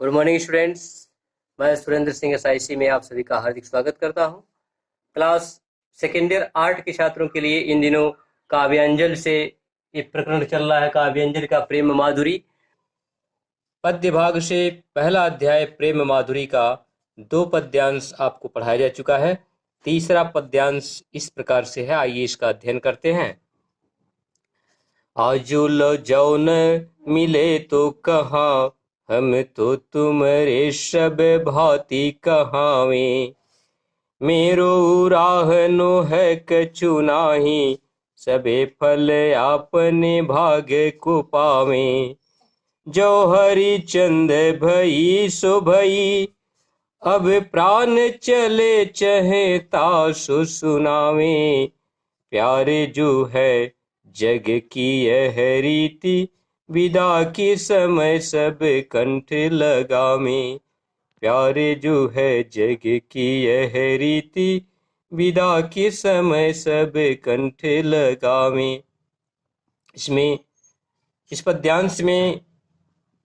Good morning students. मैं Surendra Singh SIC में आप सभी का हार्दिक स्वागत करता हूं। क्लास सेकेंड ईयर आर्ट के छात्रों के लिए इन दिनों काव्यांजलि से एक प्रकरण चल रहा है, काव्यांजलि का प्रेम माधुरी। पद्य भाग से पहला अध्याय प्रेम माधुरी का 2 पद्यांश आपको पढ़ाया जा चुका है। तीसरा पद्यांश इस प्रकार से है, आइए इसका अध्ययन करते हैं। आजुल जौन मिले तो कहाँ, हम तो तुम्हारे सब भांति कहावे। मेरो राहनो है कछु नाही, सबे फल आपने भाग को पावे। जो हरि चंद भई सो भई, अब प्राण चले चहे तासु सुनावे। प्यारे जो है जग की यह रीति, विदा के समय सब कंठ लगावे। प्यारे जो है जग की यह रीति, विदा के समय सब कंठ लगावे। इसमें इस पद्यांश में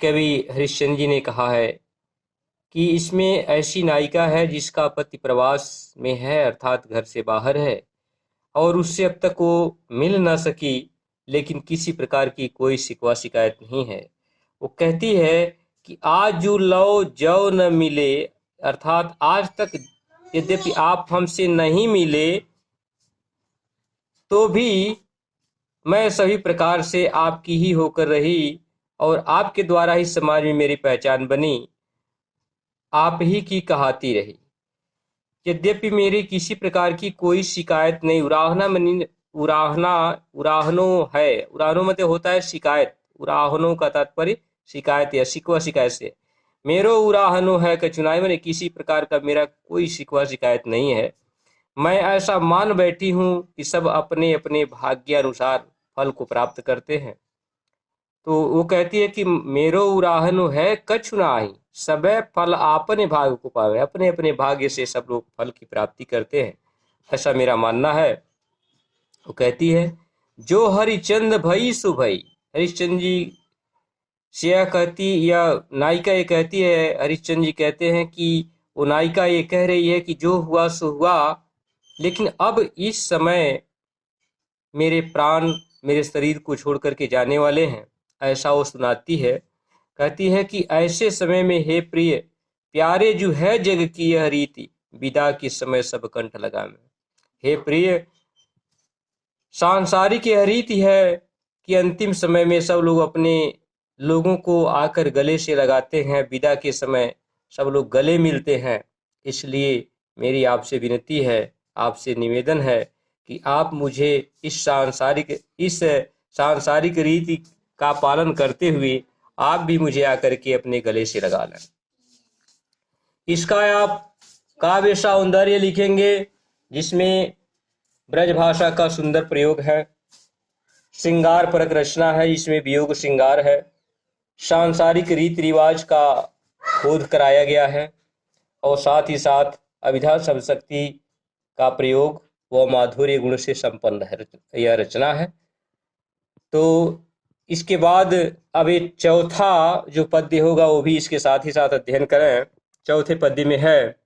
कवि हरिश्चंद्र जी ने कहा है कि इसमें ऐसी नायिका है जिसका पति प्रवास में है, अर्थात घर से बाहर है, और उससे अब तक वो मिल ना सकी, लेकिन किसी प्रकार की कोई शिकवा शिकायत नहीं है। वो कहती है कि आज लो जो न मिले, अर्थात आज तक यद्यपि आप हमसे नहीं मिले तो भी मैं सभी प्रकार से आपकी ही होकर रही, और आपके द्वारा ही समाज में मेरी पहचान बनी, आप ही की कहाती रही। यद्यपि मेरी किसी प्रकार की कोई शिकायत नहीं। उराहना मनी उराहना उराहनो है, उराहनो मतलब होता है शिकायत, उराहनो का तात्पर्य शिकायत या शिकवा शिकायत से। मेरो उराहनो है कचुनाई, मैंने किसी प्रकार का मेरा कोई शिकवा शिकायत नहीं है। मैं ऐसा मान बैठी हूँ कि सब अपने अपने भाग्य अनुसार फल को प्राप्त करते हैं। तो वो कहती है कि मेरो उराहनो है कछु नाही, सबे फल आपने भाग्य को पावे। अपने अपने भाग्य से सब लोग फल की प्राप्ति करते हैं, ऐसा मेरा मानना है। वो कहती है जो हरिचंद भई सो भई। हरिश्चंद्र जी से यह कहती, या नायिका ये कहती है, हरिश्चंद्र जी कहते हैं कि वो नायिका ये कह रही है कि जो हुआ सो हुआ, लेकिन अब इस समय मेरे प्राण मेरे शरीर को छोड़ करके जाने वाले हैं, ऐसा वो सुनाती है। कहती है कि ऐसे समय में हे प्रिय, प्यारे जो है जग की यह रीति, विदा के समय सब कंठ लगावे। हे प्रिय, सांसारिक यह रीति है कि अंतिम समय में सब लोग अपने लोगों को आकर गले से लगाते हैं, विदा के समय सब लोग गले मिलते हैं। इसलिए मेरी आपसे विनती है, आपसे निवेदन है कि आप मुझे इस सांसारिक रीति का पालन करते हुए आप भी मुझे आकर के अपने गले से लगा लें। इसका आप काव्य सौंदर्य लिखेंगे जिसमें ब्रज भाषा का सुंदर प्रयोग है, श्रृंगार परक रचना है, इसमें वियोग श्रृंगार है, सांसारिक रीति रिवाज का खोध कराया गया है, और साथ ही साथ अभिधा शब्द शक्ति का प्रयोग व माधुर्य गुण से संपन्न है यह रचना है। तो इसके बाद अब एक चौथा जो पद्य होगा वो भी इसके साथ ही साथ अध्ययन करें। चौथे पद्य में है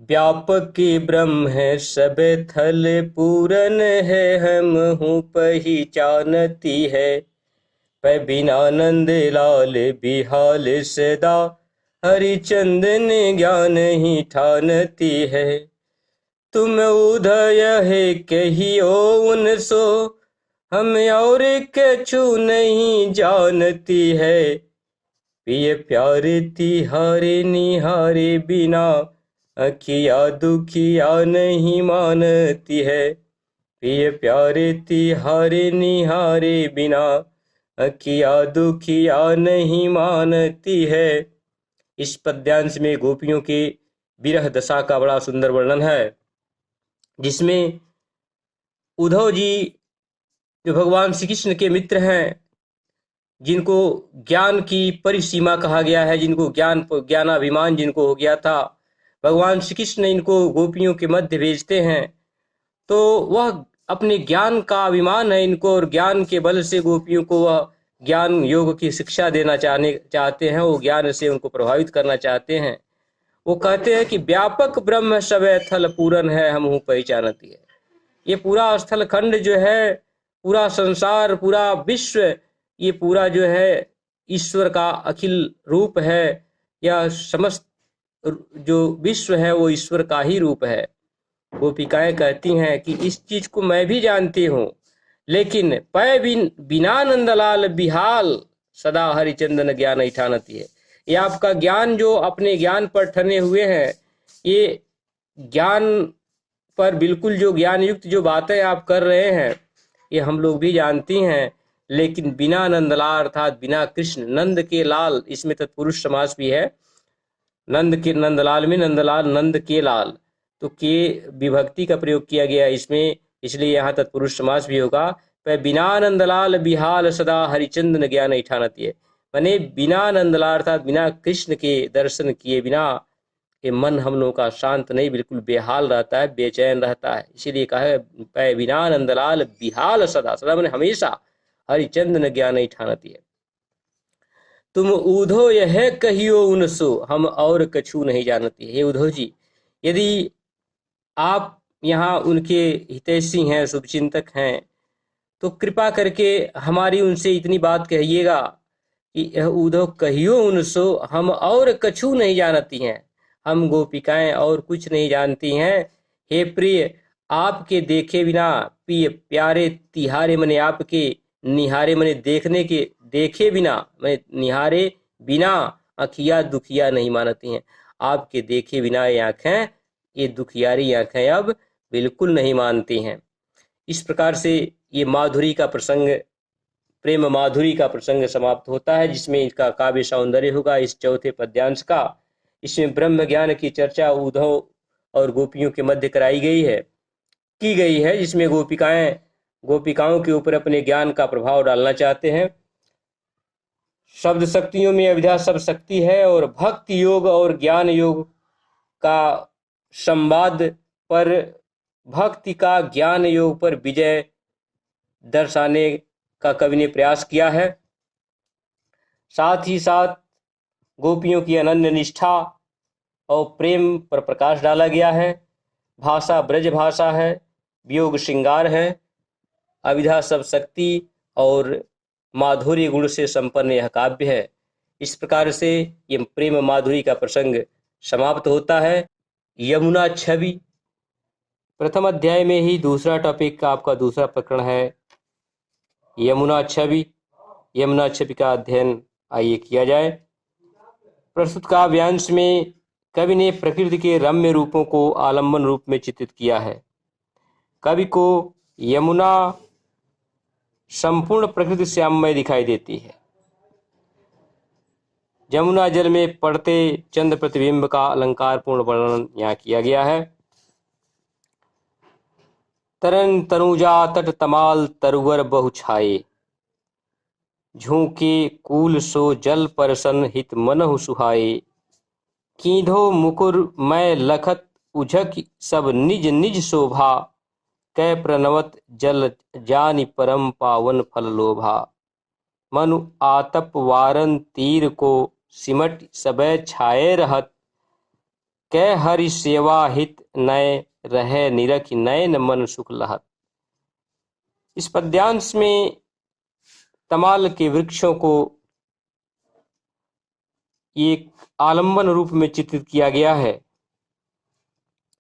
व्यापक की ब्रह्म है सब थल पूरन है, हम हूँ पहचानती है। पै बिनानंद लाल बिहाल सदा, हरिचंदन ज्ञान ही ठानती है। तुम उदय है कहियो उन सो, हम और कछु नहीं जानती है। पिय प्यारे तिहारे निहारे बिना, अखिया दुखिया नहीं मानती है। प्रिय प्यारे तिहारे निहारे बिना, अखिया दुखिया नहीं मानती है। इस पद्यांश में गोपियों के विरह दशा का बड़ा सुंदर वर्णन है, जिसमें उद्धव जी जो भगवान श्री कृष्ण के मित्र हैं, जिनको ज्ञान की परिसीमा कहा गया है, जिनको ज्ञानाभिमान जिनको हो गया था, भगवान श्री कृष्ण इनको गोपियों के मध्य भेजते हैं। तो वह अपने ज्ञान का अभिमान है इनको, और ज्ञान के बल से गोपियों को वह ज्ञान योग की शिक्षा देना चाहते हैं, वो ज्ञान से उनको प्रभावित करना चाहते हैं। वो कहते हैं कि व्यापक ब्रह्म सबे थल पूरन है, हम हूँ पहचानती है। ये पूरा स्थल खंड जो है, पूरा संसार, पूरा विश्व, ये पूरा जो है ईश्वर का अखिल रूप है। यह समस्त जो विश्व है वो ईश्वर का ही रूप है। गोपिकाएं कहती हैं कि इस चीज को मैं भी जानती हूँ, लेकिन पै बिना नंदलाल बिहाल सदा हरिचंदन ज्ञान ऐठानती है। ये आपका ज्ञान जो अपने ज्ञान पर ठने हुए हैं, ये ज्ञान पर बिल्कुल जो ज्ञान युक्त जो बातें आप कर रहे हैं, ये हम लोग भी जानती हैं, लेकिन बिना नंदलाल अर्थात बिना कृष्ण, नंद के लाल, इसमें तत्पुरुष समास भी है। नंद के, नंदलाल में नंदलाल, नंद के लाल, तो के विभक्ति का प्रयोग किया गया इसमें, इसलिए यहाँ तत्पुरुष समास भी होगा। पर बिना नंदलाल बिहाल सदा हरिचंदन ज्ञान ऐठानती है, माने बिना नंदलाल अर्थात बिना कृष्ण के दर्शन किए बिना ये मन हम लोगों का शांत नहीं, बिल्कुल बेहाल रहता है, बेचैन रहता है। इसीलिए कहा है पै बिना नंदलाल बिहाल सदा, सदा मैंने हमेशा हरिचंदन ज्ञान ऐठानती है। तुम उधो यह कहियो उनसो, हम और कछु नहीं जानती। हे उद्धव जी, यदि आप यहाँ उनके हितैषी हैं, शुभचिंतक हैं, तो कृपा करके हमारी उनसे इतनी बात कहिएगा कि यह उद्धव कहियो उनसो, हम और कछु नहीं जानती हैं, हम गोपिकाएं और कुछ नहीं जानती हैं। हे प्रिय, आपके देखे बिना, प्रिय प्यारे तिहारे मने आपके निहारे मने देखने के, देखे बिना मैं निहारे बिना अखिया दुखिया नहीं मानती हैं। आपके देखे बिना ये आंखें, ये दुखियारी आंखें अब बिल्कुल नहीं मानती हैं। इस प्रकार से ये माधुरी का प्रसंग, प्रेम माधुरी का प्रसंग समाप्त होता है, जिसमें इसका काव्य सौंदर्य होगा इस चौथे पद्यांश का। इसमें ब्रह्म ज्ञान की चर्चा उद्धव और गोपियों के मध्य कराई गई है, की गई है, जिसमें गोपिकाओं के ऊपर अपने ज्ञान का प्रभाव डालना चाहते हैं। शब्द शक्तियों में अविद्या सब शक्ति है, और भक्ति योग और ज्ञान योग का संवाद पर, भक्ति का ज्ञान योग पर विजय दर्शाने का कवि ने प्रयास किया है। साथ ही साथ गोपियों की अनन्य निष्ठा और प्रेम पर प्रकाश डाला गया है। भाषा ब्रज भाषा है, वियोग श्रृंगार है, अविद्या सब शक्ति और माधुर्य गुण से संपन्न यह काव्य है। इस प्रकार से ये प्रेम माधुरी का प्रसंग समाप्त होता है। यमुना छवि, प्रथम अध्याय में ही दूसरा टॉपिक का आपका दूसरा प्रकरण है यमुना छवि। यमुना छवि का अध्ययन आइए किया जाए। प्रस्तुत काव्यांश में कवि ने प्रकृति के रम्य रूपों को आलम्बन रूप में चित्रित किया है। कवि को यमुना संपूर्ण प्रकृति श्याममय दिखाई देती है। यमुना जल में पड़ते चंद्र प्रतिबिंब का अलंकार पूर्ण वर्णन यहाँ किया गया है। तरन तनुजा तट तमाल तरुवर बहु छाए, झूके कूल सो जल परसन हित मनहु सुहाए, कीधो मुकुर मैं लखत उझक सब निज निज शोभा, कै प्रणवत जल जानि परम पावन फल लोभा, मनु आतप वारन तीर को सिमट सबे छाए रहत, कै हरि सेवा हित नय रहे निरख नयन मन सुख लहत। इस पद्यांश में तमाल के वृक्षों को एक आलंबन रूप में चित्रित किया गया है।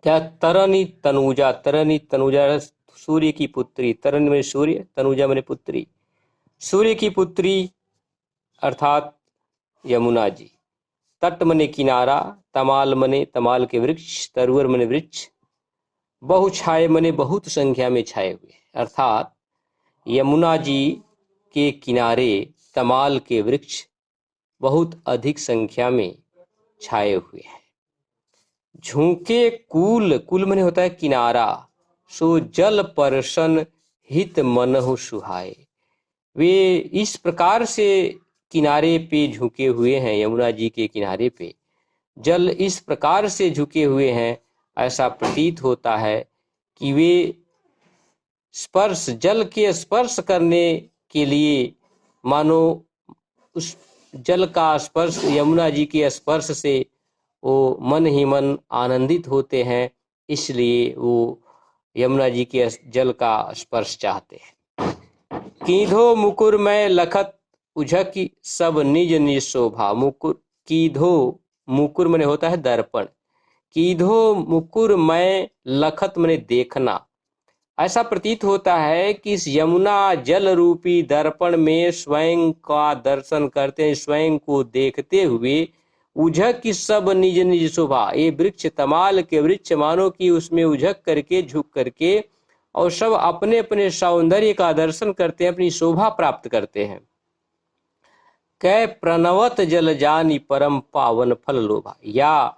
क्या तरनी तनुजा, तरनी तनुजा सूर्य की पुत्री, तरन में सूर्य, तनुजा में पुत्री, सूर्य की पुत्री अर्थात यमुना जी। तट मने किनारा, तमाल मने तमाल के वृक्ष, तरुवर मने वृक्ष, बहु छाए मने बहुत संख्या में छाए हुए, अर्थात यमुना जी के किनारे तमाल के वृक्ष बहुत अधिक संख्या में छाए हुए हैं। झूके कूल, कूल मने होता है किनारा, सो जल परसन हित मनहु सुहाए, वे इस प्रकार से किनारे पे झुके हुए हैं। यमुना जी के किनारे पे जल इस प्रकार से झुके हुए हैं, ऐसा प्रतीत होता है कि वे स्पर्श, जल के स्पर्श करने के लिए मानो उस जल का स्पर्श, यमुना जी के स्पर्श से वो मन ही मन आनंदित होते हैं, इसलिए वो यमुना जी के जल का स्पर्श चाहते हैं। कीधो मुकुर में लखत उझकी सब निज निज शोभा। मुकुर, कीधो मुकुर मने होता है दर्पण, कीधो मुकुर में लखत मने देखना। ऐसा प्रतीत होता है कि इस यमुना जल रूपी दर्पण में स्वयं का दर्शन करते हैं, स्वयं को देखते हुए उझक की सब निज निज शोभा, ये वृक्ष तमाल के वृक्ष मानो कि उसमें उझक करके, झुक करके और सब अपने अपने सौंदर्य का दर्शन करते हैं, अपनी शोभा प्राप्त करते हैं। कै प्रणवत जल जानी परम पावन फल लोभा, या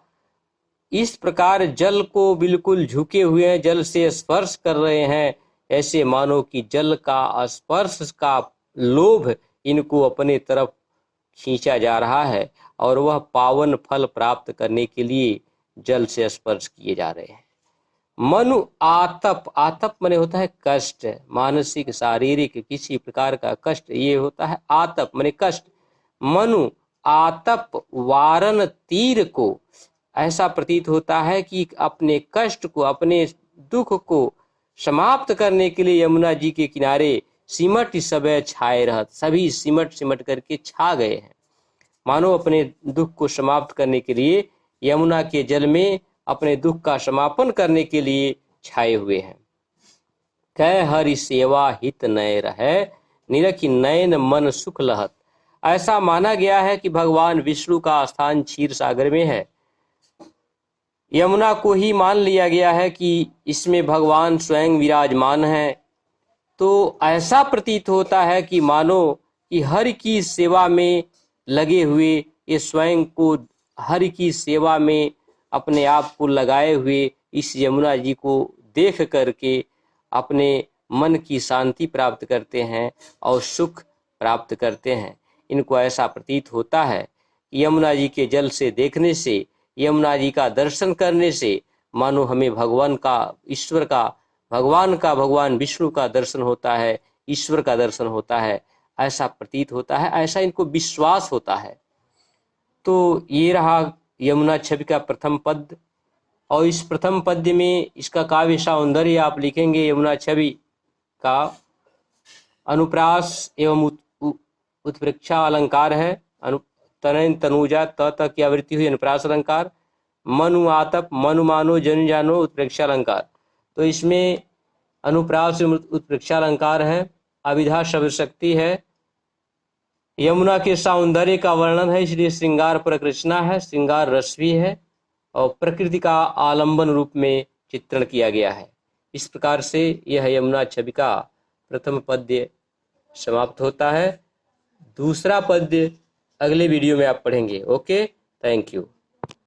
इस प्रकार जल को बिल्कुल झुके हुए हैं, जल से स्पर्श कर रहे हैं, ऐसे मानो कि जल का स्पर्श का लोभ इनको अपने तरफ खींचा जा रहा है और वह पावन फल प्राप्त करने के लिए जल से स्पर्श किए जा रहे हैं। मनु आतप, आतप माने होता है कष्ट, मानसिक शारीरिक किसी प्रकार का कष्ट, ये होता है आतप माने कष्ट। मनु आतप वारन तीर को, ऐसा प्रतीत होता है कि अपने कष्ट को, अपने दुख को समाप्त करने के लिए यमुना जी के किनारे सिमट सबे छाए रहत, सभी सिमट सिमट करके छा गए हैं, मानो अपने दुख को समाप्त करने के लिए यमुना के जल में अपने दुख का समापन करने के लिए छाए हुए हैं। कह हरि सेवा हित नय रहे, निरखि नयन मन सुख लहत। ऐसा माना गया है कि भगवान विष्णु का स्थान क्षीर सागर में है। यमुना को ही मान लिया गया है कि इसमें भगवान स्वयं विराजमान हैं। तो ऐसा प्रतीत होता है कि मानो कि हरि की सेवा में लगे हुए, ये स्वयं को हरि की सेवा में अपने आप को लगाए हुए इस यमुना जी को देख करके अपने मन की शांति प्राप्त करते हैं और सुख प्राप्त करते हैं। इनको ऐसा प्रतीत होता है कि यमुना जी के जल से देखने से, यमुना जी का दर्शन करने से मानो हमें भगवान का, ईश्वर का, भगवान विष्णु का दर्शन होता है, ईश्वर का दर्शन होता है, ऐसा प्रतीत होता है, ऐसा इनको विश्वास होता है। तो ये रहा यमुना छवि का प्रथम पद, और इस प्रथम पद्य में इसका काव्य सौंदर्य आप लिखेंगे यमुना छवि का अनुप्रास एवं उत्प्रेक्षा अलंकार है। तनयन तनुजा त की आवृत्ति हुई अनुप्रास अलंकार। मनु आतप, मनु मानो जन जानो, उत्प्रेक्षा अलंकार। तो इसमें अनुप्रास उत्प्रेक्षा अलंकार है, अभिधा शब्द शक्ति है, यमुना के सौंदर्य का वर्णन है, इसलिए श्रृंगार प्रकृष्णा है, श्रृंगार रस भी है, और प्रकृति का आलंबन रूप में चित्रण किया गया है। इस प्रकार से यह यमुना छवि का प्रथम पद्य समाप्त होता है। दूसरा पद्य अगले वीडियो में आप पढ़ेंगे। Okay, thank you.